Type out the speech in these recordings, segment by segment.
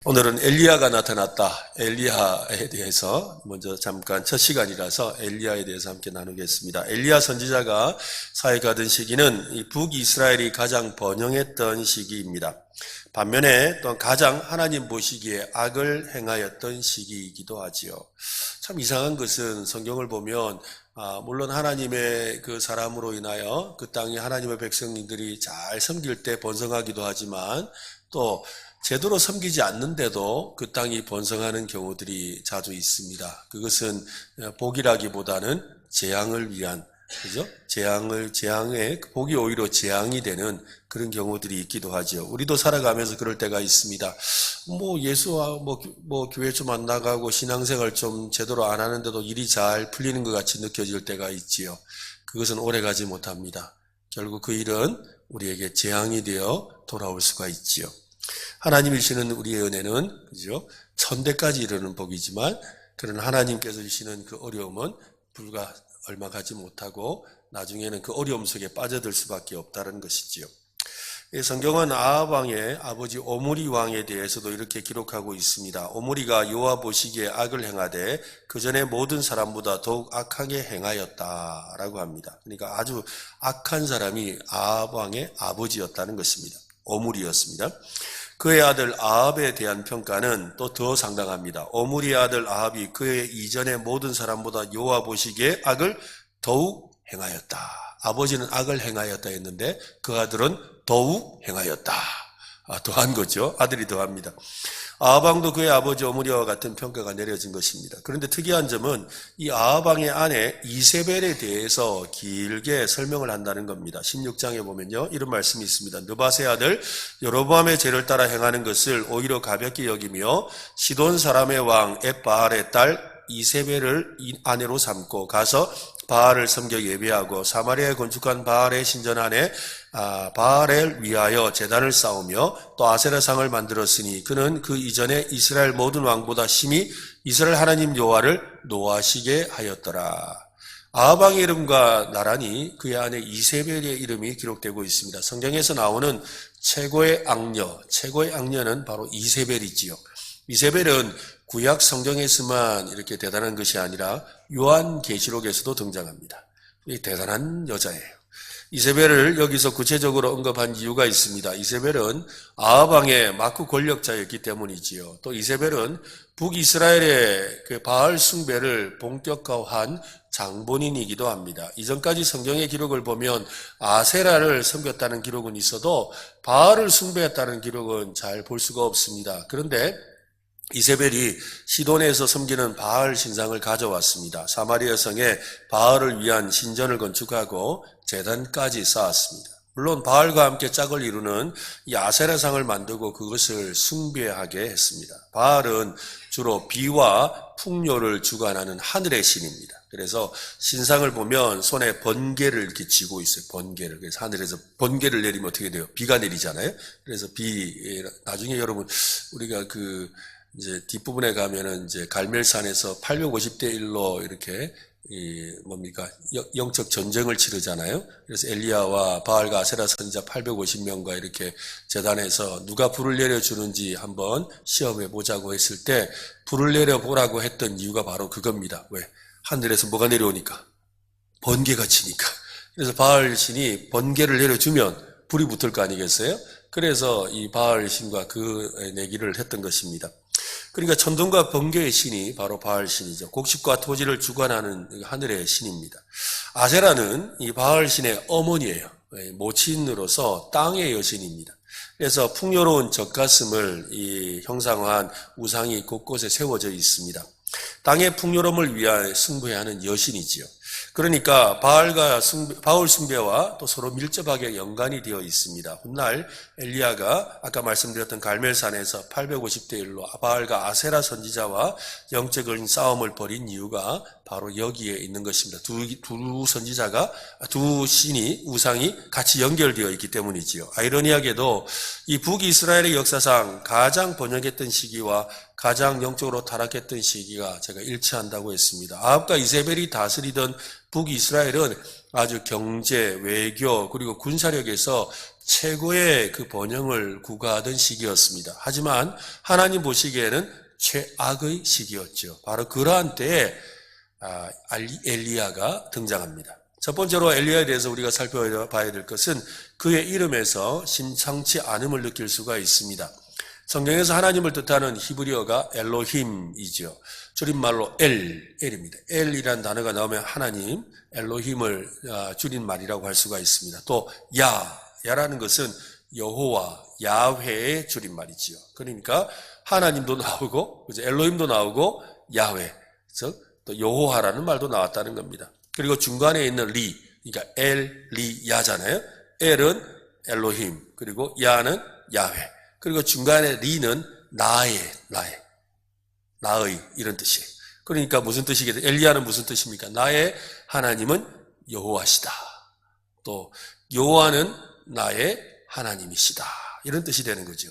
오늘은 엘리야가 나타났다. 엘리야에 대해서 먼저 잠깐 첫 시간이라서 엘리야에 대해서 함께 나누겠습니다. 엘리야 선지자가 사역하던 시기는 이 북이스라엘이 가장 번영했던 시기입니다. 반면에 또 가장 하나님 보시기에 악을 행하였던 시기이기도 하지요. 참 이상한 것은 성경을 보면 물론 하나님의 그 사람으로 인하여 그 땅에 하나님의 백성들이 잘 섬길 때 번성하기도 하지만 또 제대로 섬기지 않는데도 그 땅이 번성하는 경우들이 자주 있습니다. 그것은 복이라기보다는 재앙을 위한, 그죠? 재앙의, 복이 오히려 재앙이 되는 그런 경우들이 있기도 하죠. 우리도 살아가면서 그럴 때가 있습니다. 예수와 교회 좀 안 나가고 신앙생활 좀 제대로 안 하는데도 일이 잘 풀리는 것 같이 느껴질 때가 있지요. 그것은 오래 가지 못합니다. 결국 그 일은 우리에게 재앙이 되어 돌아올 수가 있지요. 하나님이 주시는 우리의 은혜는, 그죠? 천대까지 이르는 복이지만, 그런 하나님께서 주시는 그 어려움은 불과 얼마 가지 못하고, 나중에는 그 어려움 속에 빠져들 수밖에 없다는 것이지요. 이 성경은 아합 왕의 아버지 오므리 왕에 대해서도 이렇게 기록하고 있습니다. 오므리가 여호와 보시기에 악을 행하되 그 전에 모든 사람보다 더욱 악하게 행하였다라고 합니다. 그러니까 아주 악한 사람이 아합 왕의 아버지였다는 것입니다. 오므리였습니다. 그의 아들 아합에 대한 평가는 또 더 상당합니다. 오므리의 아들 아합이 그의 이전의 모든 사람보다 여호와 보시기에 악을 더욱 행하였다. 아버지는 악을 행하였다 했는데 그 아들은 더욱 행하였다. 더한 거죠. 아들이 더합니다. 아합 왕도 그의 아버지 오므리와 같은 평가가 내려진 것입니다. 그런데 특이한 점은 이 아합 왕의 아내 이세벨에 대해서 길게 설명을 한다는 겁니다. 16장에 보면요, 이런 말씀이 있습니다. 느밧의 아들 여로보암의 죄를 따라 행하는 것을 오히려 가볍게 여기며 시돈 사람의 왕 엣바알의 딸 이세벨을 아내로 삼고 가서 바알을 섬겨 예배하고 사마리아에 건축한 바알의 신전 안에 바알을 위하여 제단을 쌓으며 또 아세라상을 만들었으니 그는 그 이전에 이스라엘 모든 왕보다 심히 이스라엘 하나님 여호와를 노하시게 하였더라. 아합 왕의 이름과 나란히 그의 아내 이세벨의 이름이 기록되고 있습니다. 성경에서 나오는 최고의 악녀는 바로 이세벨이지요. 이세벨은 구약 성경에서만 이렇게 대단한 것이 아니라 요한계시록에서도 등장합니다. 대단한 여자예요. 이세벨을 여기서 구체적으로 언급한 이유가 있습니다. 이세벨은 아합 왕의 마크 권력자였기 때문이지요. 또 이세벨은 북이스라엘의 그 바알 숭배를 본격화한 장본인이기도 합니다. 이전까지 성경의 기록을 보면 아세라를 섬겼다는 기록은 있어도 바알을 숭배했다는 기록은 잘 볼 수가 없습니다. 그런데 이세벨이 시돈에서 섬기는 바알 신상을 가져왔습니다. 사마리아 성에 바알을 위한 신전을 건축하고 제단까지 쌓았습니다. 물론 바알과 함께 짝을 이루는 이 아세라상을 만들고 그것을 숭배하게 했습니다. 바알은 주로 비와 풍요를 주관하는 하늘의 신입니다. 그래서 신상을 보면 손에 번개를 이렇게 쥐고 있어요. 번개를. 그래서 하늘에서 번개를 내리면 어떻게 돼요? 비가 내리잖아요. 그래서 나중에 여러분 우리가 이제 뒷부분에 가면은 이제 갈멜산에서 850대 1로 이렇게 영적 전쟁을 치르잖아요. 그래서 엘리야와 바알과 아세라 선지자 850명과 이렇게 제단에서 누가 불을 내려주는지 한번 시험해 보자고 했을 때 불을 내려보라고 했던 이유가 바로 그겁니다. 왜? 하늘에서 뭐가 내려오니까? 번개가 치니까. 그래서 바알 신이 번개를 내려주면 불이 붙을 거 아니겠어요? 그래서 이 바알 신과 그 내기를 했던 것입니다. 그러니까 천둥과 번개의 신이 바로 바알 신이죠. 곡식과 토지를 주관하는 하늘의 신입니다. 아세라는 이 바알 신의 어머니예요. 모친으로서 땅의 여신입니다. 그래서 풍요로운 젖가슴을 형상화한 우상이 곳곳에 세워져 있습니다. 땅의 풍요로움을 위하여 승부하는 여신이지요. 그러니까 바울 숭배와 또 서로 밀접하게 연관이 되어 있습니다. 훗날 엘리야가 아까 말씀드렸던 갈멜산에서 850대 1로 바알과 아세라 선지자와 영적인 싸움을 벌인 이유가 바로 여기에 있는 것입니다. 두 신이 우상이 같이 연결되어 있기 때문이지요. 아이러니하게도 이 북이스라엘의 역사상 가장 번영했던 시기와 가장 영적으로 타락했던 시기가 제가 일치한다고 했습니다. 아합과 이세벨이 다스리던 북이스라엘은 아주 경제, 외교, 그리고 군사력에서 최고의 그 번영을 구가하던 시기였습니다. 하지만 하나님 보시기에는 최악의 시기였죠. 바로 그러한 때에 엘리야가 등장합니다. 첫 번째로 엘리야에 대해서 우리가 살펴봐야 될 것은 그의 이름에서 심상치 않음을 느낄 수가 있습니다. 성경에서 하나님을 뜻하는 히브리어가 엘로힘이죠. 줄임말로 엘입니다. 엘이라는 단어가 나오면 하나님, 엘로힘을 줄인 말이라고 할 수가 있습니다. 또 야라는 것은 여호와, 야훼의 줄임말이지요. 그러니까 하나님도 나오고 엘로힘도 나오고 야훼, 즉 또 여호와라는 말도 나왔다는 겁니다. 그리고 중간에 있는 그러니까 야잖아요. 엘은 엘로힘, 그리고 야는 야훼, 그리고 중간에 리는 나의 이런 뜻이에요. 그러니까 무슨 뜻이겠어요? 엘리야는 무슨 뜻입니까? 나의 하나님은 여호와시다. 또 여호와는 나의 하나님이시다. 이런 뜻이 되는 거죠.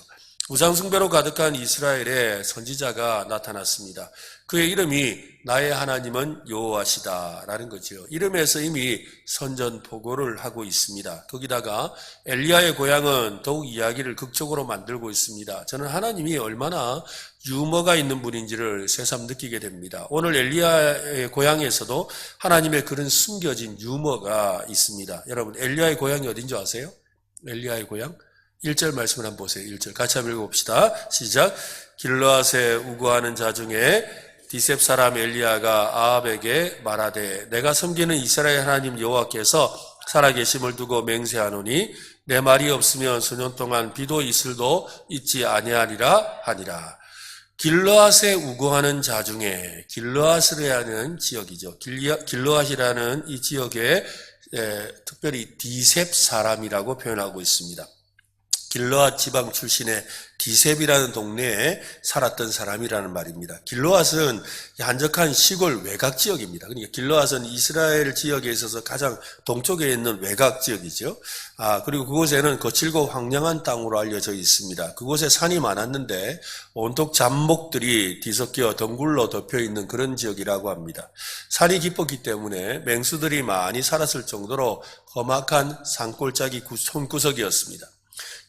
우상숭배로 가득한 이스라엘의 선지자가 나타났습니다. 그의 이름이 나의 하나님은 여호와시다라는 거죠. 이름에서 이미 선전포고를 하고 있습니다. 거기다가 엘리야의 고향은 더욱 이야기를 극적으로 만들고 있습니다. 저는 하나님이 얼마나 유머가 있는 분인지를 새삼 느끼게 됩니다. 오늘 엘리야의 고향에서도 하나님의 그런 숨겨진 유머가 있습니다. 여러분, 엘리야의 고향이 어딘지 아세요? 엘리야의 고향? 1절 말씀을 한번 보세요. 1절 같이 한번 읽어봅시다. 시작. 길르앗에 우거하는 자 중에 디셉 사람 엘리야가 아합에게 말하되 내가 섬기는 이스라엘 하나님 여호와께서 살아계심을 두고 맹세하노니 내 말이 없으면 수년 동안 비도 이슬도 있지 아니하리라 하니라. 길르앗에 우거하는 자 중에, 길르앗이라는 지역이죠. 길르앗이라는 이 지역에 특별히 디셉 사람이라고 표현하고 있습니다. 길르앗 지방 출신의 디셉이라는 동네에 살았던 사람이라는 말입니다. 길르앗은 한적한 시골 외곽 지역입니다. 그러니까 길르앗은 이스라엘 지역에 있어서 가장 동쪽에 있는 외곽 지역이죠. 그리고 그곳에는 거칠고 황량한 땅으로 알려져 있습니다. 그곳에 산이 많았는데 온통 잡목들이 뒤섞여 덩굴로 덮여 있는 그런 지역이라고 합니다. 산이 깊었기 때문에 맹수들이 많이 살았을 정도로 험악한 산골짜기 손구석이었습니다.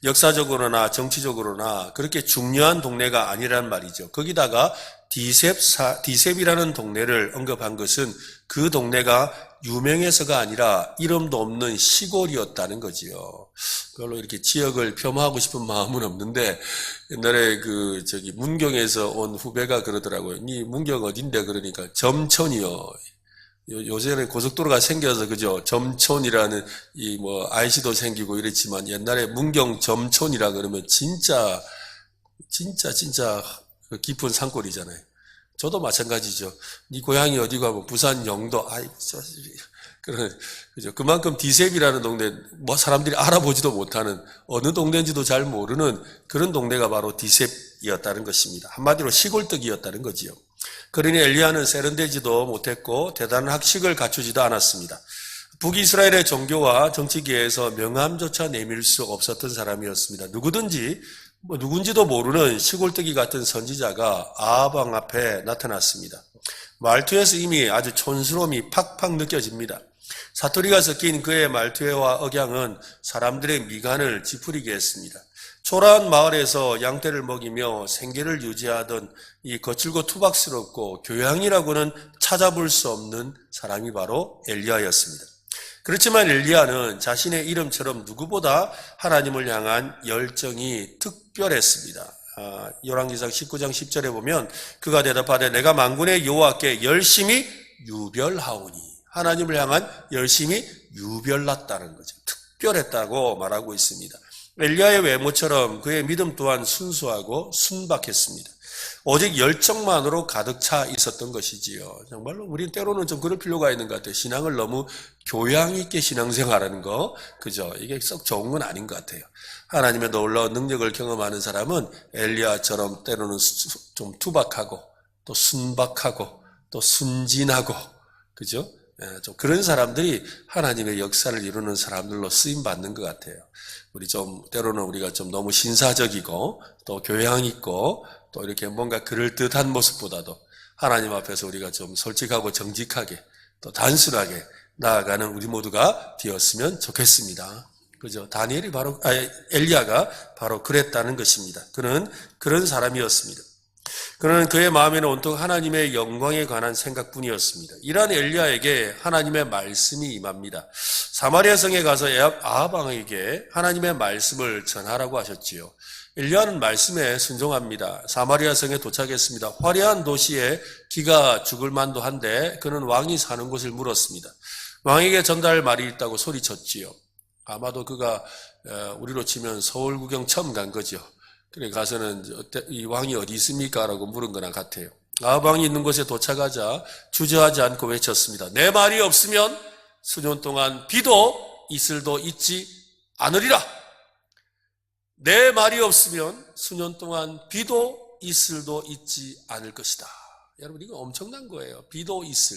역사적으로나 정치적으로나 그렇게 중요한 동네가 아니란 말이죠. 거기다가 디셉이라는 동네를 언급한 것은 그 동네가 유명해서가 아니라 이름도 없는 시골이었다는 거지요. 별로 이렇게 지역을 폄하하고 싶은 마음은 없는데 옛날에 문경에서 온 후배가 그러더라고요. 니 문경 어딘데? 그러니까 점천이요. 요새는 고속도로가 생겨서 그죠? 점촌이라는 IC도 생기고 이랬지만 옛날에 문경 점촌이라 그러면 진짜 깊은 산골이잖아요. 저도 마찬가지죠. 네 고향이 어디고 하면 부산 영도, 그죠? 그만큼 디셉이라는 동네, 사람들이 알아보지도 못하는 어느 동네인지도 잘 모르는 그런 동네가 바로 디셉이었다는 것입니다. 한마디로 시골뜨기였다는 거지요. 그러니 엘리야는 세련되지도 못했고 대단한 학식을 갖추지도 않았습니다. 북이스라엘의 종교와 정치계에서 명함조차 내밀 수 없었던 사람이었습니다. 누군지도 모르는 시골뜨기 같은 선지자가 아합 왕 앞에 나타났습니다. 말투에서 이미 아주 촌스러움이 팍팍 느껴집니다. 사투리가 섞인 그의 말투와 억양은 사람들의 미간을 찌푸리게 했습니다. 초라한 마을에서 양떼를 먹이며 생계를 유지하던 이 거칠고 투박스럽고 교양이라고는 찾아볼 수 없는 사람이 바로 엘리야였습니다. 그렇지만 엘리야는 자신의 이름처럼 누구보다 하나님을 향한 열정이 특별했습니다. 열왕기상 19장 10절에 보면 그가 대답하되 내가 만군의 여호와께 열심히 유별하오니, 하나님을 향한 열심이 유별났다는 거죠. 특별했다고 말하고 있습니다. 엘리야의 외모처럼 그의 믿음 또한 순수하고 순박했습니다. 오직 열정만으로 가득 차 있었던 것이지요. 정말로 우리는 때로는 좀 그럴 필요가 있는 것 같아요. 신앙을 너무 교양 있게 신앙생활하는 거, 그죠? 이게 썩 좋은 건 아닌 것 같아요. 하나님의 놀라운 능력을 경험하는 사람은 엘리야처럼 때로는 좀 투박하고 또 순박하고 또 순진하고, 그죠? 좀 그런 사람들이 하나님의 역사를 이루는 사람들로 쓰임 받는 것 같아요. 때로는 우리가 좀 너무 신사적이고 또 교양 있고 또 이렇게 뭔가 그럴듯한 모습보다도 하나님 앞에서 우리가 좀 솔직하고 정직하게 또 단순하게 나아가는 우리 모두가 되었으면 좋겠습니다. 그죠? 엘리야가 바로 그랬다는 것입니다. 그는 그런 사람이었습니다. 그는 그의 마음에는 온통 하나님의 영광에 관한 생각뿐이었습니다. 이러한 엘리야에게 하나님의 말씀이 임합니다. 사마리아 성에 가서 아합 왕에게 하나님의 말씀을 전하라고 하셨지요. 엘리야는 말씀에 순종합니다. 사마리아 성에 도착했습니다. 화려한 도시에 기가 죽을 만도 한데 그는 왕이 사는 곳을 물었습니다. 왕에게 전달할 말이 있다고 소리쳤지요. 아마도 그가 우리로 치면 서울 구경 처음 간 거죠. 그래 가서는 이 왕이 어디 있습니까? 라고 물은 거나 같아요. 아합 왕이 있는 곳에 도착하자 주저하지 않고 외쳤습니다. 내 말이 없으면 수년 동안 비도 이슬도 있지 않으리라. 내 말이 없으면 수년 동안 비도 이슬도 있지 않을 것이다. 여러분 이거 엄청난 거예요. 비도 이슬,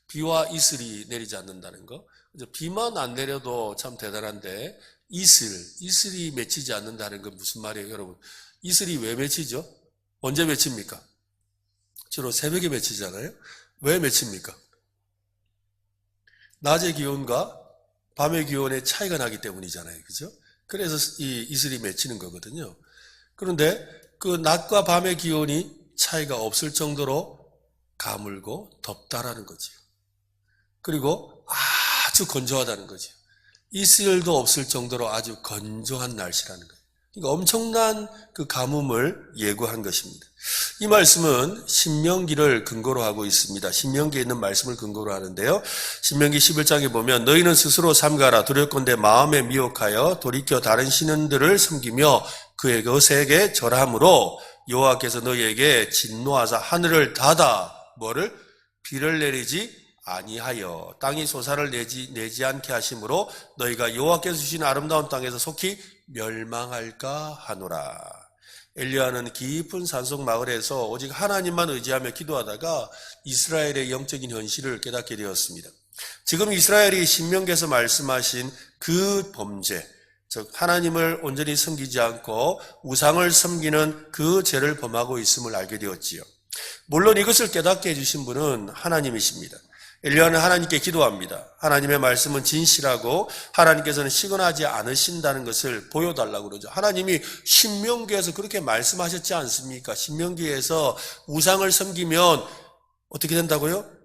비와 이슬이 내리지 않는다는 거. 비만 안 내려도 참 대단한데 이슬이 맺히지 않는다는 건 무슨 말이에요, 여러분? 이슬이 왜 맺히죠? 언제 맺힙니까? 주로 새벽에 맺히잖아요. 왜 맺힙니까? 낮의 기온과 밤의 기온의 차이가 나기 때문이잖아요, 그죠? 그래서 이 이슬이 맺히는 거거든요. 그런데 그 낮과 밤의 기온이 차이가 없을 정도로 가물고 덥다라는 거죠. 그리고 아주 건조하다는 거죠. 이슬도 없을 정도로 아주 건조한 날씨라는 거예요. 그러니까 엄청난 그 가뭄을 예고한 것입니다. 이 말씀은 신명기를 근거로 하고 있습니다. 신명기에 있는 말씀을 근거로 하는데요. 신명기 11장에 보면 너희는 스스로 삼가라 두렵건대 마음에 미혹하여 돌이켜 다른 신들을 섬기며 그의 것에게 절함으로 여호와께서 너희에게 진노하사 하늘을 닫아 뭐를 비를 내리지 아니하여 땅이 소사를 내지 않게 하심으로 너희가 여호와께서 주신 아름다운 땅에서 속히 멸망할까 하노라. 엘리야는 깊은 산속 마을에서 오직 하나님만 의지하며 기도하다가 이스라엘의 영적인 현실을 깨닫게 되었습니다. 지금 이스라엘이 신명기에서 말씀하신 그 범죄, 즉 하나님을 온전히 섬기지 않고 우상을 섬기는 그 죄를 범하고 있음을 알게 되었지요. 물론 이것을 깨닫게 해주신 분은 하나님이십니다. 엘리야는 하나님께 기도합니다. 하나님의 말씀은 진실하고 하나님께서는 시건하지 않으신다는 것을 보여달라고 그러죠. 하나님이 신명기에서 그렇게 말씀하셨지 않습니까? 신명기에서 우상을 섬기면 어떻게 된다고요?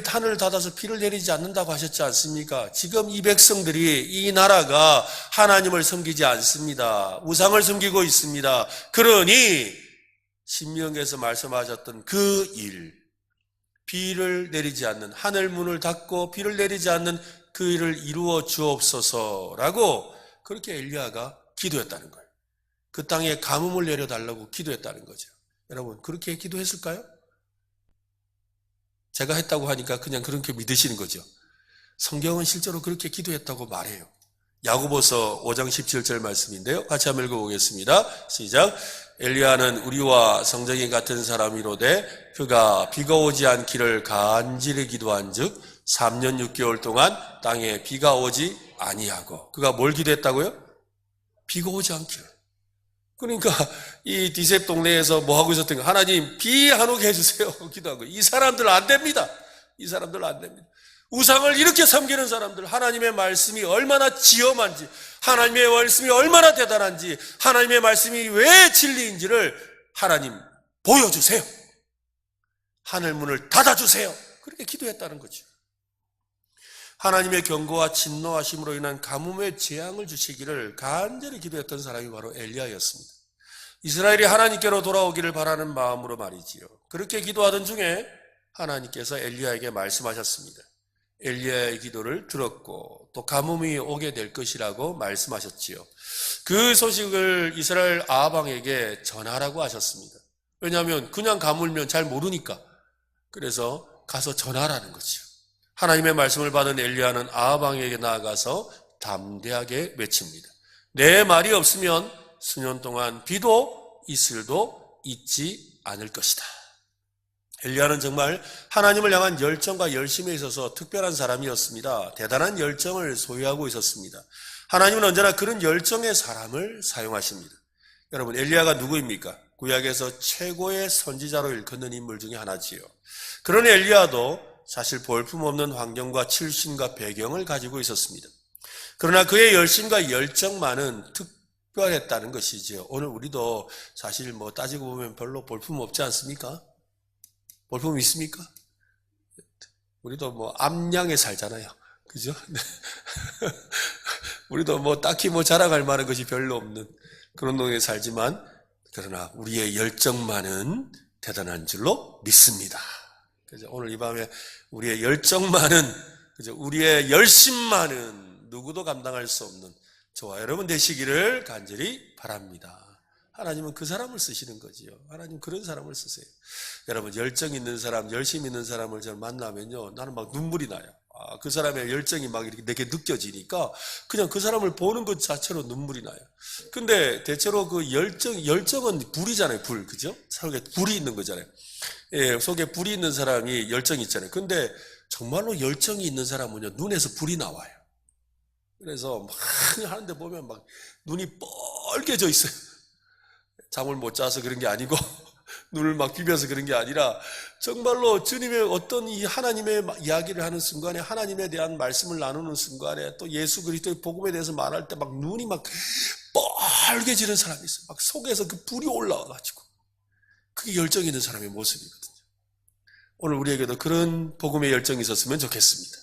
하늘을 닫아서 비를 내리지 않는다고 하셨지 않습니까? 지금 이 백성들이, 이 나라가 하나님을 섬기지 않습니다. 우상을 섬기고 있습니다. 그러니 신명기에서 말씀하셨던 그 일, 비를 내리지 않는, 하늘 문을 닫고 비를 내리지 않는 그 일을 이루어 주옵소서라고 그렇게 엘리야가 기도했다는 거예요. 그 땅에 가뭄을 내려달라고 기도했다는 거죠. 여러분 그렇게 기도했을까요? 제가 했다고 하니까 그냥 그렇게 믿으시는 거죠. 성경은 실제로 그렇게 기도했다고 말해요. 야고보서 5장 17절 말씀인데요. 같이 한번 읽어보겠습니다. 시작. 엘리야는 우리와 성정이 같은 사람이로되 그가 비가 오지 않기를 간절히 기도한 즉 3년 6개월 동안 땅에 비가 오지 아니하고 그가 뭘 기도했다고요? 비가 오지 않기를. 그러니까 이 디셉 동네에서 뭐 하고 있었던 거 하나님 비 안 오게 해주세요 기도한 거예요. 이 사람들 안 됩니다. 이 사람들 안 됩니다. 우상을 이렇게 섬기는 사람들, 하나님의 말씀이 얼마나 지엄한지, 하나님의 말씀이 얼마나 대단한지, 하나님의 말씀이 왜 진리인지를 하나님 보여주세요. 하늘문을 닫아주세요. 그렇게 기도했다는 거죠. 하나님의 경고와 진노하심으로 인한 가뭄의 재앙을 주시기를 간절히 기도했던 사람이 바로 엘리야였습니다. 이스라엘이 하나님께로 돌아오기를 바라는 마음으로 말이지요. 그렇게 기도하던 중에 하나님께서 엘리야에게 말씀하셨습니다. 엘리야의 기도를 들었고 또 가뭄이 오게 될 것이라고 말씀하셨지요. 그 소식을 이스라엘 아합 왕에게 전하라고 하셨습니다. 왜냐하면 그냥 가물면 잘 모르니까. 그래서 가서 전하라는 거죠. 하나님의 말씀을 받은 엘리야는 아합 왕에게 나아가서 담대하게 외칩니다. 내 말이 없으면 수년 동안 비도 이슬도 있지 않을 것이다. 엘리야는 정말 하나님을 향한 열정과 열심에 있어서 특별한 사람이었습니다. 대단한 열정을 소유하고 있었습니다. 하나님은 언제나 그런 열정의 사람을 사용하십니다. 여러분 엘리야가 누구입니까? 구약에서 최고의 선지자로 일컫는 인물 중에 하나지요. 그런 엘리야도 사실 볼품없는 환경과 출신과 배경을 가지고 있었습니다. 그러나 그의 열심과 열정만은 특별했다는 것이죠. 오늘 우리도 사실 뭐 따지고 보면 별로 볼품 없지 않습니까? 볼품 있습니까? 우리도 뭐 암양에 살잖아요. 그죠? 우리도 뭐 딱히 뭐 자랑할 만한 것이 별로 없는 그런 동네에 살지만, 그러나 우리의 열정만은 대단한 줄로 믿습니다. 그죠? 오늘 이 밤에 우리의 열정만은, 그죠? 우리의 열심만은 누구도 감당할 수 없는 저와 여러분 되시기를 간절히 바랍니다. 하나님은 그 사람을 쓰시는 거지요. 하나님 그런 사람을 쓰세요. 여러분, 열정 있는 사람, 열심 있는 사람을 저는 만나면요, 나는 막 눈물이 나요. 그 사람의 열정이 막 이렇게 내게 느껴지니까 그냥 그 사람을 보는 것 자체로 눈물이 나요. 근데 대체로 그 열정은 불이잖아요, 불. 그죠? 속에 불이 있는 거잖아요. 예, 속에 불이 있는 사람이 열정이 있잖아요. 근데 정말로 열정이 있는 사람은요, 눈에서 불이 나와요. 그래서 막 하는데 보면 막 눈이 뻘개져 있어요. 잠을 못 자서 그런 게 아니고 눈을 막 비벼서 그런 게 아니라 정말로 주님의 어떤 이 하나님의 이야기를 하는 순간에, 하나님에 대한 말씀을 나누는 순간에, 또 예수 그리스도의 복음에 대해서 말할 때 막 눈이 막 빨개지는 사람이 있어요. 막 속에서 그 불이 올라와가지고. 그게 열정 있는 사람의 모습이거든요. 오늘 우리에게도 그런 복음의 열정이 있었으면 좋겠습니다.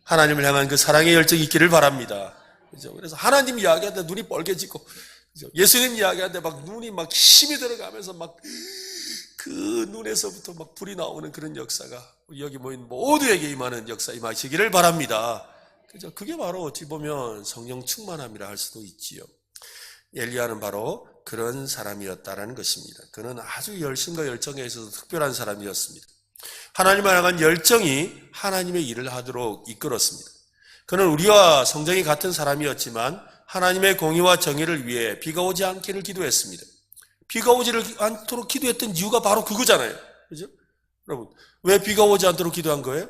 하나님을 향한 그 사랑의 열정이 있기를 바랍니다. 그죠? 그래서 하나님 이야기할 때 눈이 빨개지고, 그죠? 예수님 이야기할 때 막 눈이 막 힘이 들어가면서 막 그 눈에서부터 막 불이 나오는 그런 역사가 여기 모인 모두에게 임하는 역사 임하시기를 바랍니다. 그죠? 그게 바로 어찌 보면 성령 충만함이라 할 수도 있지요. 엘리야는 바로 그런 사람이었다라는 것입니다. 그는 아주 열심과 열정에 있어서 특별한 사람이었습니다. 하나님을 향한 열정이 하나님의 일을 하도록 이끌었습니다. 그는 우리와 성정이 같은 사람이었지만 하나님의 공의와 정의를 위해 비가 오지 않기를 기도했습니다. 비가 오지를 않도록 기도했던 이유가 바로 그거잖아요. 그죠? 여러분, 왜 비가 오지 않도록 기도한 거예요?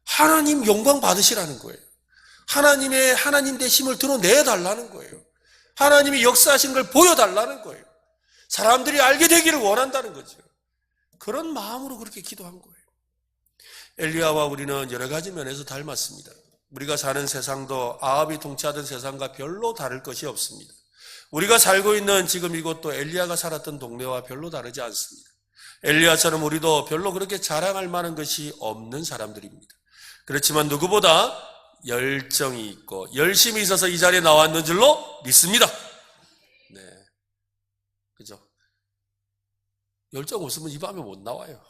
하나님 영광 받으시라는 거예요. 하나님 되심을 드러내달라는 거예요. 하나님이 역사하신 걸 보여달라는 거예요. 사람들이 알게 되기를 원한다는 거죠. 그런 마음으로 그렇게 기도한 거예요. 엘리야와 우리는 여러 가지 면에서 닮았습니다. 우리가 사는 세상도 아합이 통치하던 세상과 별로 다를 것이 없습니다. 우리가 살고 있는 지금 이곳도 엘리야가 살았던 동네와 별로 다르지 않습니다. 엘리야처럼 우리도 별로 그렇게 자랑할 만한 것이 없는 사람들입니다. 그렇지만 누구보다 열정이 있고 열심히 있어서 이 자리에 나왔는 줄로 믿습니다. 네, 그죠? 열정 없으면 이 밤에 못 나와요.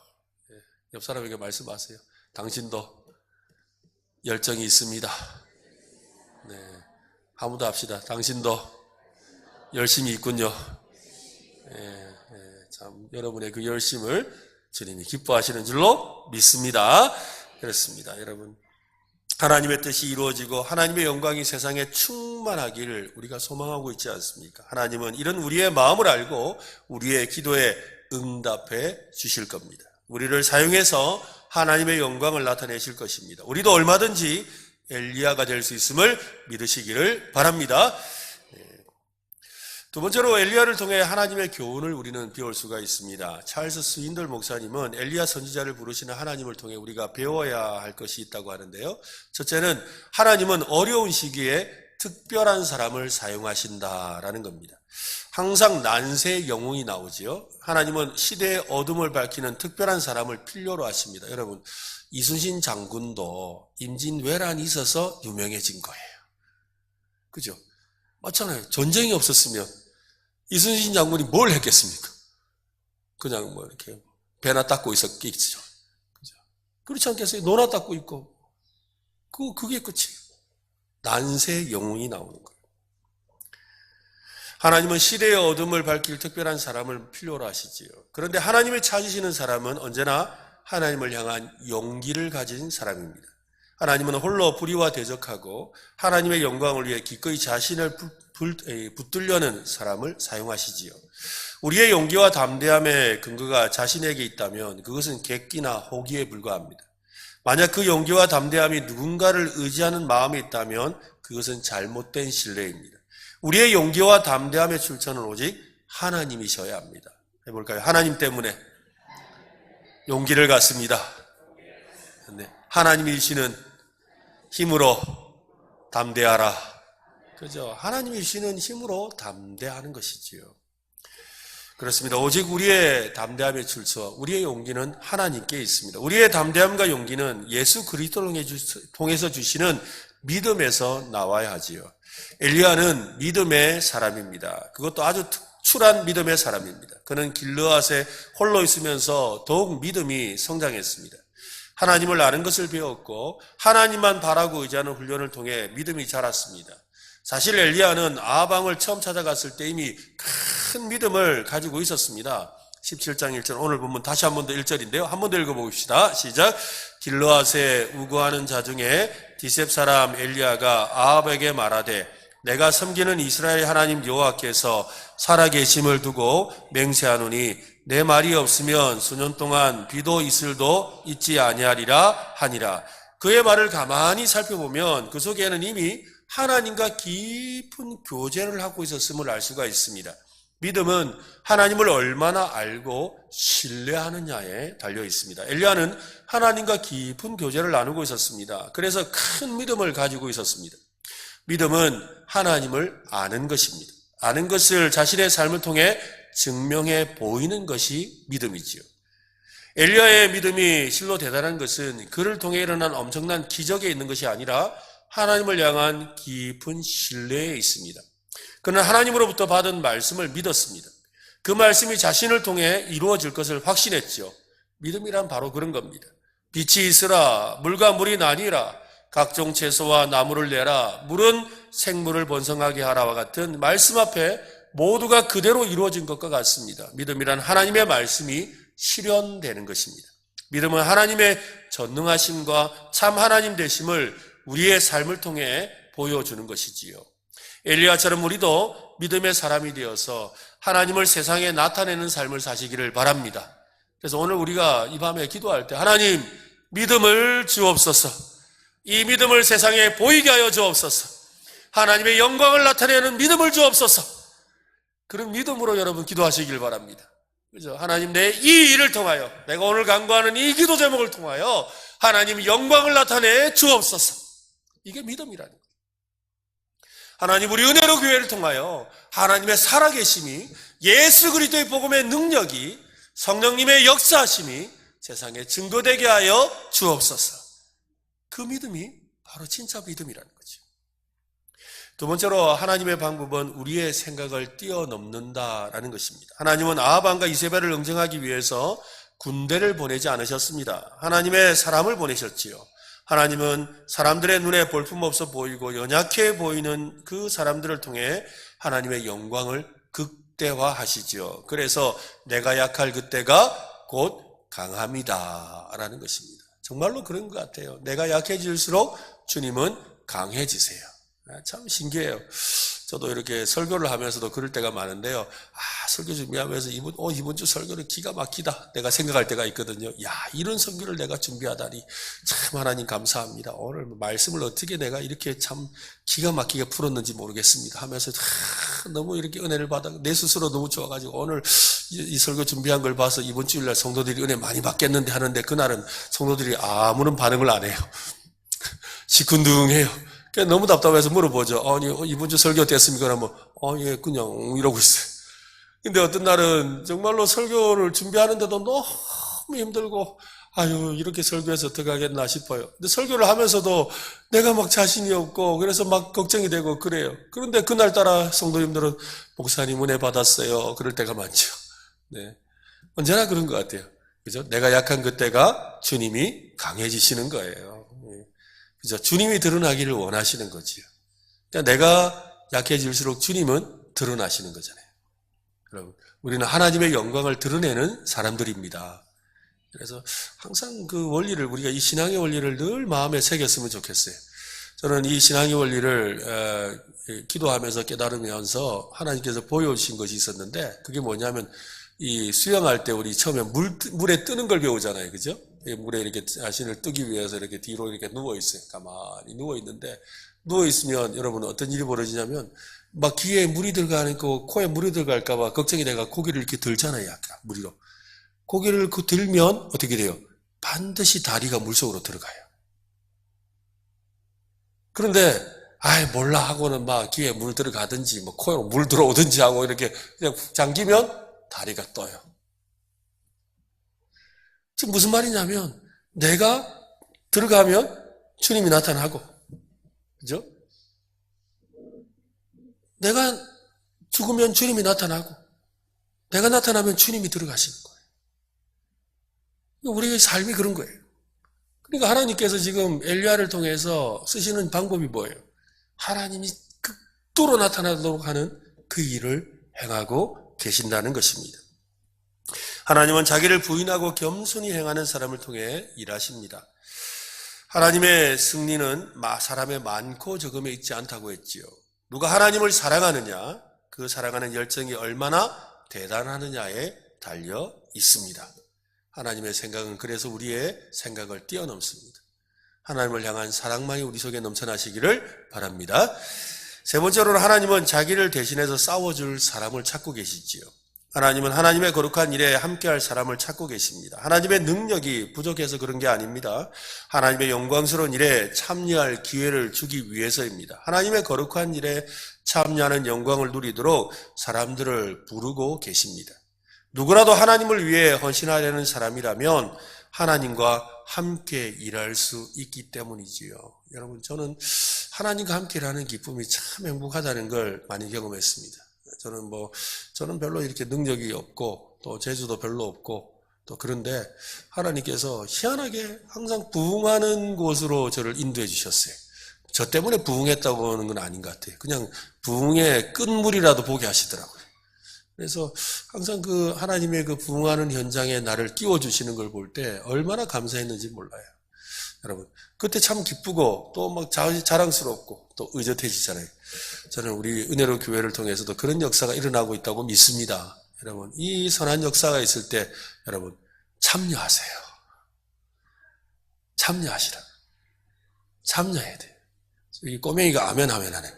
네, 옆 사람에게 말씀하세요. 당신도 열정이 있습니다. 네, 아무도 합시다. 당신도 열심히 있군요. 참 여러분의 그 열심을 주님이 기뻐하시는 줄로 믿습니다. 그렇습니다. 여러분, 하나님의 뜻이 이루어지고 하나님의 영광이 세상에 충만하기를 우리가 소망하고 있지 않습니까? 하나님은 이런 우리의 마음을 알고 우리의 기도에 응답해 주실 겁니다. 우리를 사용해서 하나님의 영광을 나타내실 것입니다. 우리도 얼마든지 엘리야가 될 수 있음을 믿으시기를 바랍니다. 두 번째로 엘리야를 통해 하나님의 교훈을 우리는 배울 수가 있습니다. 찰스 스윈들 목사님은 엘리야 선지자를 부르시는 하나님을 통해 우리가 배워야 할 것이 있다고 하는데요. 첫째는 하나님은 어려운 시기에 특별한 사람을 사용하신다라는 겁니다. 항상 난세의 영웅이 나오지요. 하나님은 시대의 어둠을 밝히는 특별한 사람을 필요로 하십니다. 여러분, 이순신 장군도 임진왜란이 있어서 유명해진 거예요. 그죠? 맞잖아요. 전쟁이 없었으면 이순신 장군이 뭘 했겠습니까? 그냥 뭐 이렇게 배나 닦고 있었겠죠. 그죠? 그렇지 않겠어요? 노나 닦고 있고. 그게 끝이에요. 난세의 영웅이 나오는 거예요. 하나님은 시대의 어둠을 밝힐 특별한 사람을 필요로 하시지요. 그런데 하나님이 찾으시는 사람은 언제나 하나님을 향한 용기를 가진 사람입니다. 하나님은 홀로 불의와 대적하고 하나님의 영광을 위해 기꺼이 자신을 붙들려는 사람을 사용하시지요. 우리의 용기와 담대함의 근거가 자신에게 있다면 그것은 객기나 호기에 불과합니다. 만약 그 용기와 담대함이 누군가를 의지하는 마음이 있다면 그것은 잘못된 신뢰입니다. 우리의 용기와 담대함의 출처는 오직 하나님이셔야 합니다. 해볼까요? 하나님 때문에 용기를 갖습니다. 네. 하나님이 주시는 힘으로 담대하라. 그죠? 하나님이 주시는 힘으로 담대하는 것이지요. 그렇습니다. 오직 우리의 담대함의 출처, 우리의 용기는 하나님께 있습니다. 우리의 담대함과 용기는 예수 그리스도를 통해서 주시는 믿음에서 나와야 하지요. 엘리야는 믿음의 사람입니다. 그것도 아주 특출한 믿음의 사람입니다. 그는 길르앗에 홀로 있으면서 더욱 믿음이 성장했습니다. 하나님을 아는 것을 배웠고 하나님만 바라고 의지하는 훈련을 통해 믿음이 자랐습니다. 사실 엘리야는 아합왕을 처음 찾아갔을 때 이미 큰 믿음을 가지고 있었습니다. 17장 1절, 오늘 본문 다시 한 번 더 1절인데요. 한 번 더 읽어봅시다. 시작. 길르앗에 우거하는 자 중에 디셉 사람 엘리야가 아합에게 말하되 내가 섬기는 이스라엘 하나님 여호와께서 살아계심을 두고 맹세하노니 내 말이 없으면 수년 동안 비도 이슬도 있지 아니하리라 하니라. 그의 말을 가만히 살펴보면 그 속에는 이미 하나님과 깊은 교제를 하고 있었음을 알 수가 있습니다. 믿음은 하나님을 얼마나 알고 신뢰하느냐에 달려 있습니다. 엘리야는 하나님과 깊은 교제를 나누고 있었습니다. 그래서 큰 믿음을 가지고 있었습니다. 믿음은 하나님을 아는 것입니다. 아는 것을 자신의 삶을 통해 증명해 보이는 것이 믿음이지요. 엘리야의 믿음이 실로 대단한 것은 그를 통해 일어난 엄청난 기적에 있는 것이 아니라 하나님을 향한 깊은 신뢰에 있습니다. 그는 하나님으로부터 받은 말씀을 믿었습니다. 그 말씀이 자신을 통해 이루어질 것을 확신했죠. 믿음이란 바로 그런 겁니다. 빛이 있으라, 물과 물이 나뉘라, 각종 채소와 나무를 내라, 물은 생물을 번성하게 하라와 같은 말씀 앞에 모두가 그대로 이루어진 것과 같습니다. 믿음이란 하나님의 말씀이 실현되는 것입니다. 믿음은 하나님의 전능하심과 참 하나님 되심을 우리의 삶을 통해 보여주는 것이지요. 엘리야처럼 우리도 믿음의 사람이 되어서 하나님을 세상에 나타내는 삶을 사시기를 바랍니다. 그래서 오늘 우리가 이 밤에 기도할 때 하나님 믿음을 주옵소서. 이 믿음을 세상에 보이게 하여 주옵소서. 하나님의 영광을 나타내는 믿음을 주옵소서. 그런 믿음으로 여러분 기도하시길 바랍니다. 그죠? 하나님 내 이 일을 통하여 내가 오늘 강구하는 이 기도 제목을 통하여 하나님 영광을 나타내 주옵소서. 이게 믿음이라는 거예요. 하나님 우리 은혜로 교회를 통하여 하나님의 살아계심이 예수 그리스도의 복음의 능력이 성령님의 역사하심이 세상에 증거되게 하여 주옵소서. 그 믿음이 바로 진짜 믿음이라는 거죠. 두 번째로 하나님의 방법은 우리의 생각을 뛰어넘는다라는 것입니다. 하나님은 아합왕과 이세벨을 응징하기 위해서 군대를 보내지 않으셨습니다. 하나님의 사람을 보내셨지요. 하나님은 사람들의 눈에 볼품없어 보이고 연약해 보이는 그 사람들을 통해 하나님의 영광을 극대화하시죠. 그래서 내가 약할 그때가 곧 강함이다 라는 것입니다. 정말로 그런 것 같아요. 내가 약해질수록 주님은 강해지세요. 참 신기해요. 저도 이렇게 설교를 하면서도 그럴 때가 많은데요. 설교 준비하면서 이번 주 설교는 기가 막히다. 내가 생각할 때가 있거든요. 이런 설교를 내가 준비하다니 참 하나님 감사합니다. 오늘 말씀을 어떻게 내가 이렇게 참 기가 막히게 풀었는지 모르겠습니다. 하면서 너무 이렇게 은혜를 받아 내 스스로 너무 좋아가지고 오늘 이 설교 준비한 걸 봐서 이번 주일날 성도들이 은혜 많이 받겠는데 하는데 그날은 성도들이 아무런 반응을 안 해요. 시큰둥해요. 너무 답답해서 물어보죠. 아니, 이번 주 설교 어땠습니까? 그러면, 예, 그냥 이러고 있어요. 근데 어떤 날은 정말로 설교를 준비하는데도 너무 힘들고, 이렇게 설교해서 어떻게 하겠나 싶어요. 근데 설교를 하면서도 내가 막 자신이 없고, 그래서 막 걱정이 되고 그래요. 그런데 그날따라 성도님들은 목사님 은혜 받았어요. 그럴 때가 많죠. 네. 언제나 그런 것 같아요. 그죠? 내가 약한 그때가 주님이 강해지시는 거예요. 그죠? 주님이 드러나기를 원하시는 거지요. 그러니까 내가 약해질수록 주님은 드러나시는 거잖아요. 여러분, 우리는 하나님의 영광을 드러내는 사람들입니다. 그래서 항상 그 원리를 우리가 이 신앙의 원리를 늘 마음에 새겼으면 좋겠어요. 저는 이 신앙의 원리를 기도하면서 깨달으면서 하나님께서 보여주신 것이 있었는데 그게 뭐냐면 이 수영할 때 우리 처음에 물에 뜨는 걸 배우잖아요. 그죠? 물에 이렇게 자신을 뜨기 위해서 이렇게 뒤로 이렇게 누워있어요. 가만히 누워있는데, 누워있으면 여러분 어떤 일이 벌어지냐면, 막 귀에 물이 들어가고 코에 물이 들어갈까봐 걱정이 돼가 고개를 이렇게 들잖아요. 약간 무리로. 고개를 들면 어떻게 돼요? 반드시 다리가 물속으로 들어가요. 그런데 아이 몰라 하고는 막 귀에 물 들어가든지 뭐 코에 물 들어오든지 하고 이렇게 그냥 잠기면 다리가 떠요. 지금 무슨 말이냐면 내가 들어가면 주님이 나타나고, 그죠? 내가 죽으면 주님이 나타나고, 내가 나타나면 주님이 들어가시는 거예요. 우리의 삶이 그런 거예요. 그러니까 하나님께서 지금 엘리야를 통해서 쓰시는 방법이 뭐예요? 하나님이 극도로 나타나도록 하는 그 일을 행하고 계신다는 것입니다. 하나님은 자기를 부인하고 겸손히 행하는 사람을 통해 일하십니다. 하나님의 승리는 사람의 많고 적음에 있지 않다고 했지요. 누가 하나님을 사랑하느냐, 그 사랑하는 열정이 얼마나 대단하느냐에 달려 있습니다. 하나님의 생각은 그래서 우리의 생각을 뛰어넘습니다. 하나님을 향한 사랑만이 우리 속에 넘쳐나시기를 바랍니다. 세 번째로는 하나님은 자기를 대신해서 싸워줄 사람을 찾고 계시지요. 하나님은 하나님의 거룩한 일에 함께할 사람을 찾고 계십니다. 하나님의 능력이 부족해서 그런 게 아닙니다. 하나님의 영광스러운 일에 참여할 기회를 주기 위해서입니다. 하나님의 거룩한 일에 참여하는 영광을 누리도록 사람들을 부르고 계십니다. 누구라도 하나님을 위해 헌신하려는 사람이라면 하나님과 함께 일할 수 있기 때문이지요. 여러분, 저는 하나님과 함께 일하는 기쁨이 참 행복하다는 걸 많이 경험했습니다. 저는 별로 이렇게 능력이 없고, 또 재주도 별로 없고, 또 그런데 하나님께서 희한하게 항상 부흥하는 곳으로 저를 인도해 주셨어요. 저 때문에 부흥했다고 하는 건 아닌 것 같아요. 그냥 부흥의 끝물이라도 보게 하시더라고요. 그래서 항상 그 하나님의 그 부흥하는 현장에 나를 끼워주시는 걸 볼 때 얼마나 감사했는지 몰라요. 여러분, 그때 참 기쁘고 또 막 자랑스럽고 또 의젓해지잖아요. 저는 우리 은혜로 교회를 통해서도 그런 역사가 일어나고 있다고 믿습니다. 여러분, 이 선한 역사가 있을 때 여러분 참여하세요. 참여하시라. 참여해야 돼요. 이 꼬맹이가 아멘 하면 하네.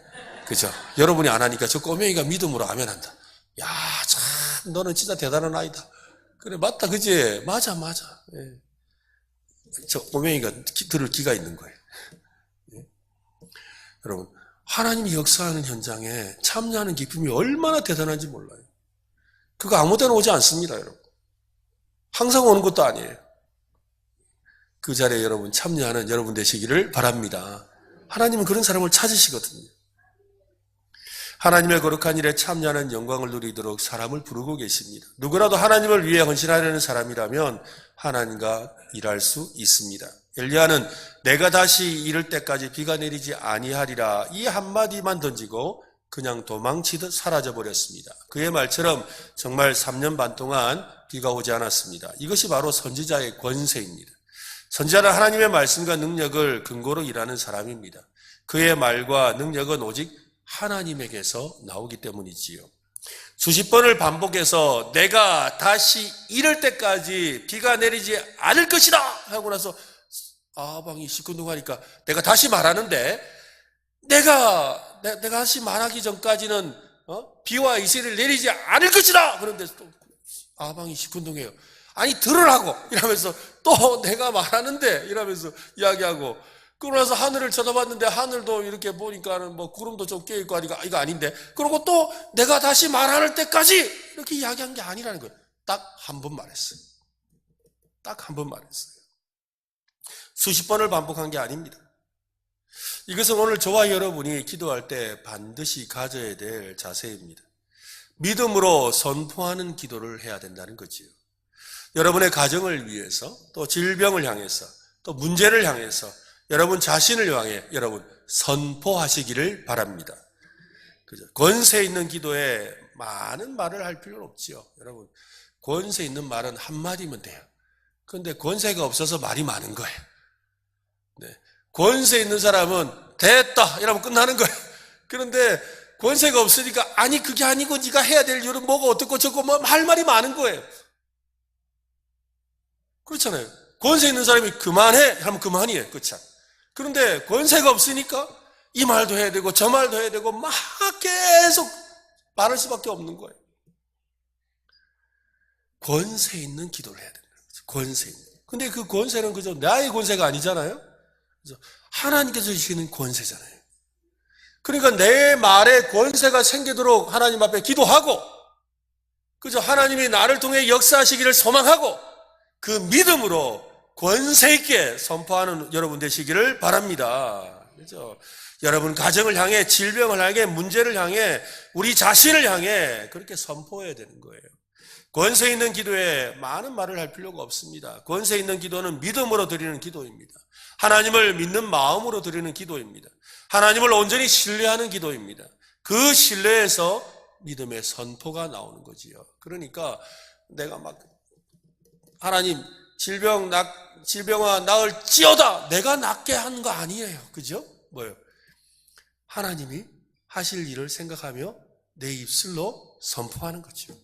그죠? 여러분이 안 하니까 저 꼬맹이가 믿음으로 아멘 한다. 야, 참 너는 진짜 대단한 아이다. 그래, 맞다, 그지? 맞아. 예. 저 꼬맹이가 들을 기가 있는 거예요. 예. 여러분, 하나님이 역사하는 현장에 참여하는 기쁨이 얼마나 대단한지 몰라요. 그거 아무 데나 오지 않습니다, 여러분. 항상 오는 것도 아니에요. 그 자리에 여러분 참여하는 여러분 되시기를 바랍니다. 하나님은 그런 사람을 찾으시거든요. 하나님의 거룩한 일에 참여하는 영광을 누리도록 사람을 부르고 계십니다. 누구라도 하나님을 위해 헌신하려는 사람이라면 하나님과 일할 수 있습니다. 엘리야는 내가 다시 이를 때까지 비가 내리지 아니하리라 이 한마디만 던지고 그냥 도망치듯 사라져버렸습니다. 그의 말처럼 정말 3년 반 동안 비가 오지 않았습니다. 이것이 바로 선지자의 권세입니다. 선지자는 하나님의 말씀과 능력을 근거로 일하는 사람입니다. 그의 말과 능력은 오직 하나님에게서 나오기 때문이지요. 수십 번을 반복해서 내가 다시 이럴 때까지 비가 내리지 않을 것이다 하고 나서 아방이 시큰둥하니까 내가 다시 말하는데 내가 다시 말하기 전까지는 비와 이슬이 내리지 않을 것이다. 그런데 또 아방이 시큰둥해요. 아니 들으라고 이러면서 또 내가 말하는데 이러면서 이야기하고 그러고 나서 하늘을 쳐다봤는데 하늘도 이렇게 보니까는 뭐 구름도 좀 껴있고 하니까 이거 아닌데 그러고 또 내가 다시 말할 때까지 이렇게 이야기한 게 아니라는 거예요. 딱 한 번 말했어요. 딱 한 번 말했어요. 수십 번을 반복한 게 아닙니다. 이것은 오늘 저와 여러분이 기도할 때 반드시 가져야 될 자세입니다. 믿음으로 선포하는 기도를 해야 된다는 거지요. 여러분의 가정을 위해서 또 질병을 향해서 또 문제를 향해서 여러분 자신을 향해 여러분 선포하시기를 바랍니다. 그죠? 권세 있는 기도에 많은 말을 할 필요는 없지요. 여러분 권세 있는 말은 한마디면 돼요. 그런데 권세가 없어서 말이 많은 거예요. 네. 권세 있는 사람은 됐다 이러면 끝나는 거예요. 그런데 권세가 없으니까 아니 그게 아니고 네가 해야 될 일은 뭐가 어떻고 저거 뭐 할 말이 많은 거예요. 그렇잖아요. 권세 있는 사람이 그만해 하면 그만이에요. 그렇죠? 그런데 권세가 없으니까 이 말도 해야 되고 저 말도 해야 되고 막 계속 말할 수밖에 없는 거예요. 권세 있는 기도를 해야 된다는 거죠. 권세 있는. 근데 그 권세는 그저 나의 권세가 아니잖아요. 그래서 하나님께서 주시는 권세잖아요. 그러니까 내 말에 권세가 생기도록 하나님 앞에 기도하고, 그저 하나님이 나를 통해 역사하시기를 소망하고, 그 믿음으로 권세 있게 선포하는 여러분 되시기를 바랍니다. 그죠? 여러분 가정을 향해, 질병을 향해, 문제를 향해, 우리 자신을 향해 그렇게 선포해야 되는 거예요. 권세 있는 기도에 많은 말을 할 필요가 없습니다. 권세 있는 기도는 믿음으로 드리는 기도입니다. 하나님을 믿는 마음으로 드리는 기도입니다. 하나님을 온전히 신뢰하는 기도입니다. 그 신뢰에서 믿음의 선포가 나오는 거지요. 그러니까 내가 막 하나님 질병아 나을지어다, 내가 낫게 한 거 아니에요. 그죠? 뭐예요? 하나님이 하실 일을 생각하며 내 입술로 선포하는 거죠.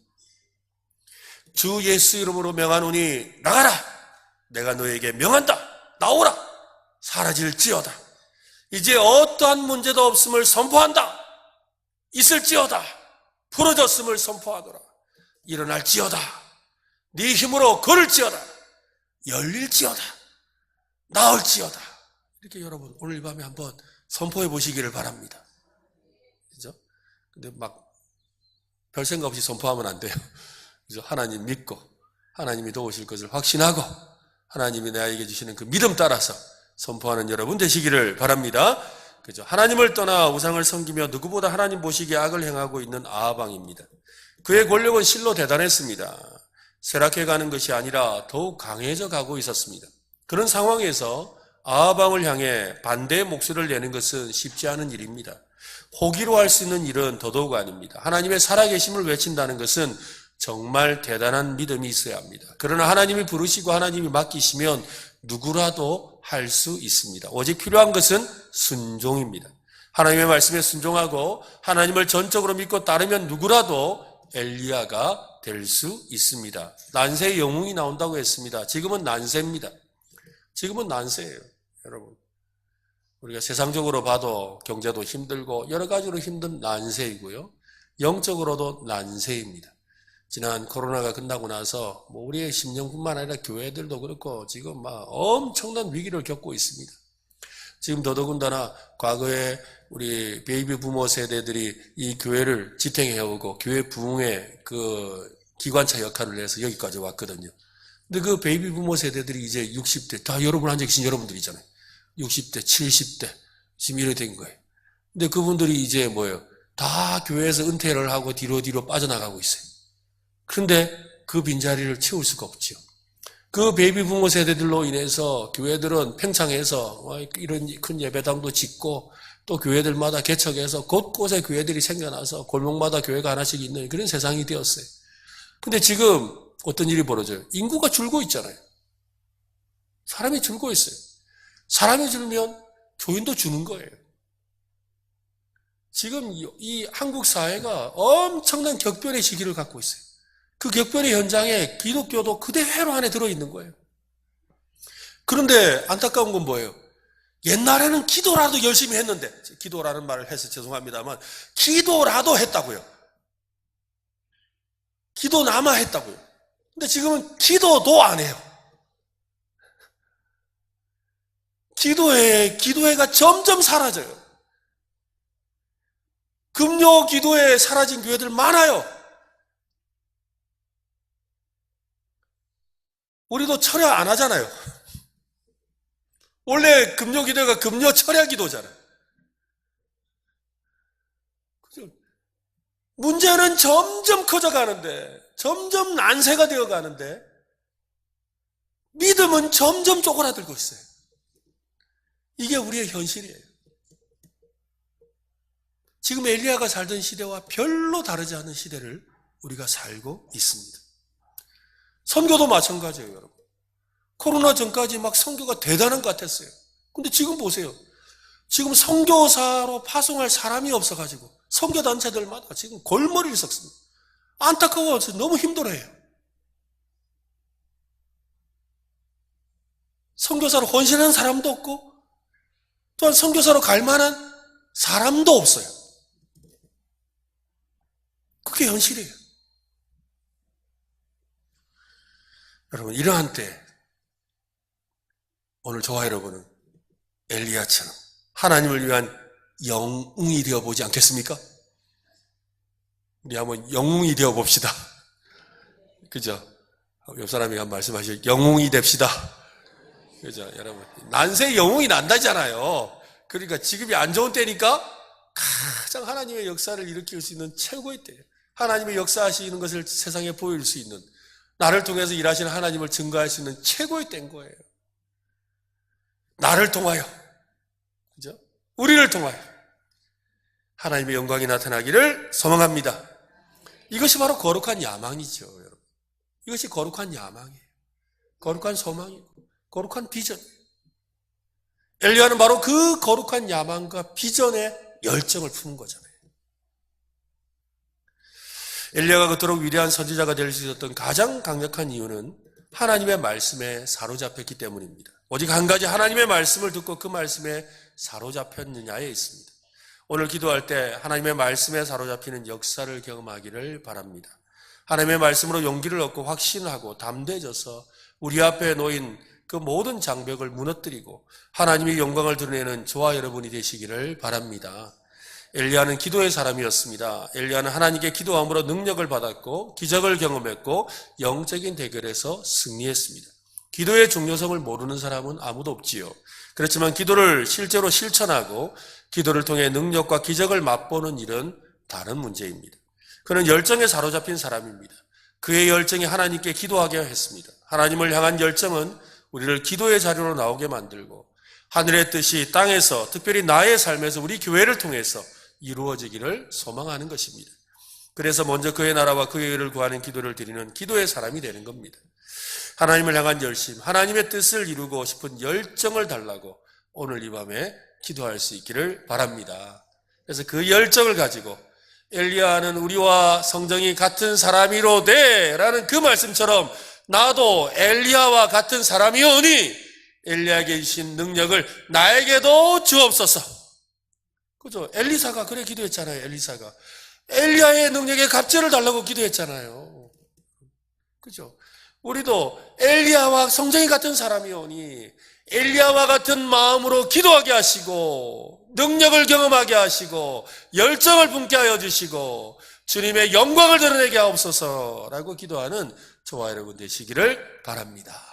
주 예수 이름으로 명하노니 나가라, 내가 너에게 명한다, 나오라, 사라질지어다. 이제 어떠한 문제도 없음을 선포한다. 있을지어다, 풀어졌음을 선포하더라. 일어날지어다, 네 힘으로 걸을지어다, 열릴지어다, 나을지어다. 이렇게 여러분 오늘 밤에 한번 선포해 보시기를 바랍니다. 그죠? 근데 막 별 생각 없이 선포하면 안 돼요. 그죠? 하나님 믿고 하나님이 도우실 것을 확신하고 하나님이 나에게 주시는 그 믿음 따라서 선포하는 여러분 되시기를 바랍니다. 그죠? 하나님을 떠나 우상을 섬기며 누구보다 하나님 보시기에 악을 행하고 있는 아하방입니다. 그의 권력은 실로 대단했습니다. 쇠락해 가는 것이 아니라 더욱 강해져 가고 있었습니다. 그런 상황에서 아하방을 향해 반대의 목소리를 내는 것은 쉽지 않은 일입니다. 호기로 할 수 있는 일은 더더욱 아닙니다. 하나님의 살아계심을 외친다는 것은 정말 대단한 믿음이 있어야 합니다. 그러나 하나님이 부르시고 하나님이 맡기시면 누구라도 할 수 있습니다. 오직 필요한 것은 순종입니다. 하나님의 말씀에 순종하고 하나님을 전적으로 믿고 따르면 누구라도 엘리야가 될 수 있습니다. 난세의 영웅이 나온다고 했습니다. 지금은 난세입니다. 지금은 난세예요, 여러분. 우리가 세상적으로 봐도 경제도 힘들고 여러 가지로 힘든 난세이고요. 영적으로도 난세입니다. 지난 코로나가 끝나고 나서 우리의 심령뿐만 아니라 교회들도 그렇고 지금 막 엄청난 위기를 겪고 있습니다. 지금 더더군다나 과거에 우리 베이비 부모 세대들이 이 교회를 지탱해오고 교회 부흥의 그 기관차 역할을 해서 여기까지 왔거든요. 근데 그 베이비 부모 세대들이 이제 60대, 다 여러분 앉아 계신 여러분들이잖아요. 60대, 70대, 지금 이렇게 된 거예요. 근데 그분들이 이제 뭐예요? 다 교회에서 은퇴를 하고 뒤로 빠져나가고 있어요. 그런데 그 빈자리를 채울 수가 없죠. 그 베이비 부모 세대들로 인해서 교회들은 팽창해서 이런 큰 예배당도 짓고 또 교회들마다 개척해서 곳곳에 교회들이 생겨나서 골목마다 교회가 하나씩 있는 그런 세상이 되었어요. 근데 지금 어떤 일이 벌어져요? 인구가 줄고 있잖아요. 사람이 줄고 있어요. 사람이 줄면 교인도 주는 거예요. 지금 이 한국 사회가 엄청난 격변의 시기를 갖고 있어요. 그 격변의 현장에 기독교도 그대로 안에 들어있는 거예요. 그런데 안타까운 건 뭐예요? 옛날에는 기도라도 열심히 했는데, 기도라는 말을 해서 죄송합니다만 기도라도 했다고요. 기도나마 했다고요. 근데 지금은 기도도 안 해요. 기도회가 점점 사라져요. 금요 기도회 사라진 교회들 많아요. 우리도 철야 안 하잖아요. 원래 금요 기도회가 금요 철야 기도잖아요. 문제는 점점 커져가는데, 점점 난세가 되어가는데, 믿음은 점점 쪼그라들고 있어요. 이게 우리의 현실이에요. 지금 엘리야가 살던 시대와 별로 다르지 않은 시대를 우리가 살고 있습니다. 선교도 마찬가지예요, 여러분. 코로나 전까지 막 선교가 대단한 것 같았어요. 근데 지금 보세요. 지금 선교사로 파송할 사람이 없어가지고 선교단체들마다 지금 골머리를 썩습니다. 안타까워서 너무 힘들어해요. 선교사로 헌신하는 사람도 없고 또한 선교사로 갈 만한 사람도 없어요. 그게 현실이에요. 여러분, 이러한 때 오늘 저와 여러분은 엘리야처럼 하나님을 위한 영웅이 되어보지 않겠습니까? 우리 한번 영웅이 되어봅시다. 그죠? 옆 사람이 한 말씀하시죠. 영웅이 됩시다. 그죠? 여러분. 난세 영웅이 난다잖아요. 그러니까 지금이 안 좋은 때니까 가장 하나님의 역사를 일으킬 수 있는 최고의 때예요. 하나님의 역사하시는 것을 세상에 보일 수 있는, 나를 통해서 일하시는 하나님을 증거할 수 있는 최고의 때인 거예요. 나를 통하여, 그죠? 우리를 통하여 하나님의 영광이 나타나기를 소망합니다. 이것이 바로 거룩한 야망이죠, 여러분. 이것이 거룩한 야망이에요. 거룩한 소망이고, 거룩한 비전. 엘리야는 바로 그 거룩한 야망과 비전의 열정을 품은 거잖아요. 엘리야가 그토록 위대한 선지자가 될 수 있었던 가장 강력한 이유는 하나님의 말씀에 사로잡혔기 때문입니다. 오직 한 가지 하나님의 말씀을 듣고 그 말씀에 사로잡혔느냐에 있습니다. 오늘 기도할 때 하나님의 말씀에 사로잡히는 역사를 경험하기를 바랍니다. 하나님의 말씀으로 용기를 얻고 확신하고 담대해져서 우리 앞에 놓인 그 모든 장벽을 무너뜨리고 하나님의 영광을 드러내는 저와 여러분이 되시기를 바랍니다. 엘리야는 기도의 사람이었습니다. 엘리야는 하나님께 기도함으로 능력을 받았고 기적을 경험했고 영적인 대결에서 승리했습니다. 기도의 중요성을 모르는 사람은 아무도 없지요. 그렇지만 기도를 실제로 실천하고 기도를 통해 능력과 기적을 맛보는 일은 다른 문제입니다. 그는 열정에 사로잡힌 사람입니다. 그의 열정이 하나님께 기도하게 했습니다. 하나님을 향한 열정은 우리를 기도의 자리로 나오게 만들고 하늘의 뜻이 땅에서, 특별히 나의 삶에서 우리 교회를 통해서 이루어지기를 소망하는 것입니다. 그래서 먼저 그의 나라와 그의 의를 구하는 기도를 드리는 기도의 사람이 되는 겁니다. 하나님을 향한 열심, 하나님의 뜻을 이루고 싶은 열정을 달라고 오늘 이 밤에 기도할 수 있기를 바랍니다. 그래서 그 열정을 가지고 엘리야는 우리와 성정이 같은 사람이로되 라는 그 말씀처럼 나도 엘리야와 같은 사람이오니 엘리야에게 주신 능력을 나에게도 주옵소서. 그죠? 엘리사가 그래 기도했잖아요. 엘리사가 엘리야의 능력에 갑절을 달라고 기도했잖아요. 그죠? 우리도 엘리야와 성정이 같은 사람이오니 엘리야와 같은 마음으로 기도하게 하시고 능력을 경험하게 하시고 열정을 품게 하여 주시고 주님의 영광을 드러내게 하옵소서라고 기도하는 저와 여러분 되시기를 바랍니다.